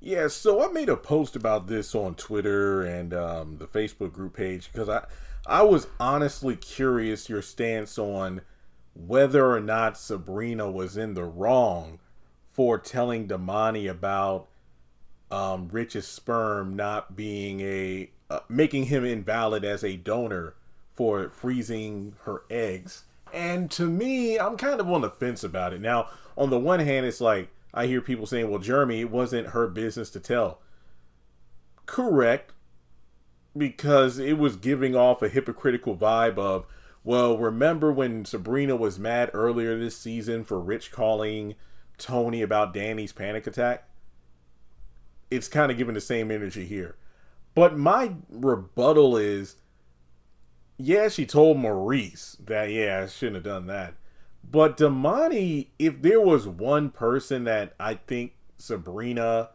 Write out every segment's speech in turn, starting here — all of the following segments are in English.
Yeah, so I made a post about this on Twitter and the Facebook group page because I was honestly curious your stance on whether or not Sabrina was in the wrong for telling Damany about Rich's sperm not being making him invalid as a donor for freezing her eggs. And to me, I'm kind of on the fence about it. Now, on the one hand, it's like I hear people saying, well, Jeremy, it wasn't her business to tell. Correct, because it was giving off a hypocritical vibe of, well, remember when Sabrina was mad earlier this season for Rich calling Tony about Danny's panic attack? It's kind of giving the same energy here. But my rebuttal is, yeah, she told Maurice that, yeah, I shouldn't have done that. But Damany, if there was one person that I think Sabrina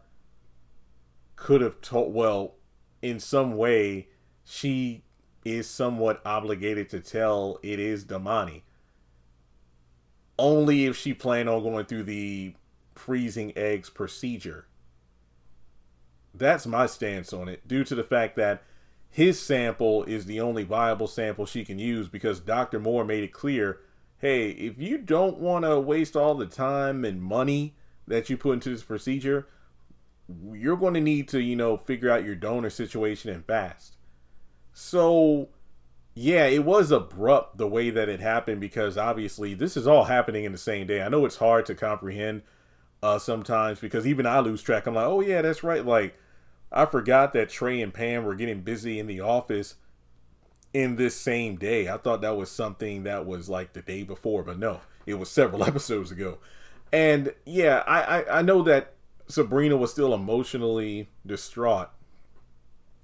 could have told, well, in some way, she is somewhat obligated to tell, it is Damany. Only if she planned on going through the freezing eggs procedure. That's my stance on it, due to the fact that his sample is the only viable sample she can use, because Dr. Moore made it clear, hey, if you don't want to waste all the time and money that you put into this procedure, you're going to need to, figure out your donor situation and fast. So, yeah, it was abrupt the way that it happened, because obviously this is all happening in the same day. I know it's hard to comprehend sometimes, because even I lose track. I'm like, oh yeah, that's right. Like, I forgot that Trey and Pam were getting busy in the office in this same day. I thought that was something that was like the day before, but no, it was several episodes ago. And yeah, I know that Sabrina was still emotionally distraught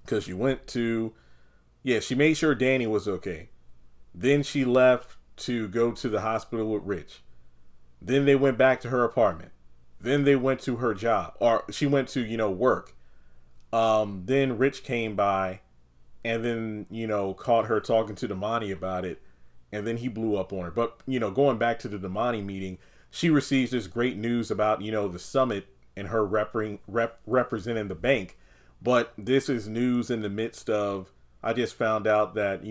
because she she made sure Danny was okay. Then she left to go to the hospital with Rich. Then they went back to her apartment. Then they went to her job, or she went to, work. Then Rich came by and then, caught her talking to Damany about it. And then he blew up on her. But, going back to the Damany meeting, she receives this great news about, the summit and her representing the bank. But this is news in the midst of, I just found out that,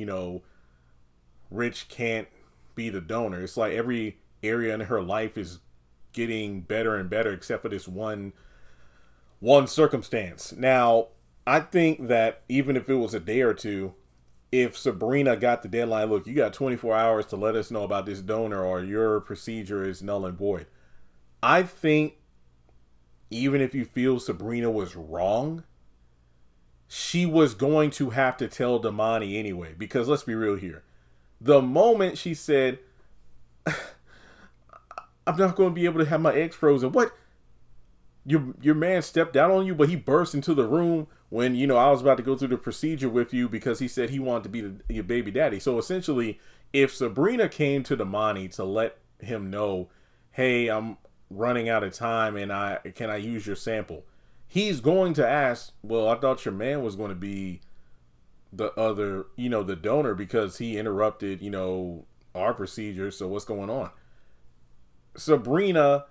Rich can't be the donor. It's like every area in her life is getting better and better except for this one circumstance. Now, I think that even if it was a day or two, if Sabrina got the deadline, look, you got 24 hours to let us know about this donor or your procedure is null and void. I think even if you feel Sabrina was wrong, she was going to have to tell Damany anyway, because let's be real here. The moment she said, I'm not going to be able to have my eggs frozen. What? Your man stepped out on you, but he burst into the room when, I was about to go through the procedure with you because he said he wanted to be your baby daddy. So essentially, if Sabrina came to Damany to let him know, hey, I'm running out of time and can I use your sample? He's going to ask, well, I thought your man was going to be the other, the donor because he interrupted, our procedure. So what's going on? Sabrina,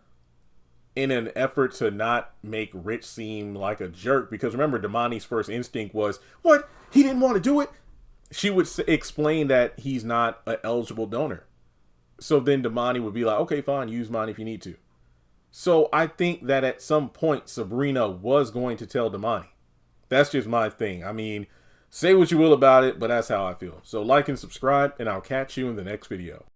in an effort to not make Rich seem like a jerk, because remember, Damany's first instinct was, what? He didn't want to do it? She would explain that he's not an eligible donor. So then Damany would be like, okay, fine, use mine if you need to. So I think that at some point, Sabrina was going to tell Damany. That's just my thing. I mean, say what you will about it, but that's how I feel. So like and subscribe, and I'll catch you in the next video.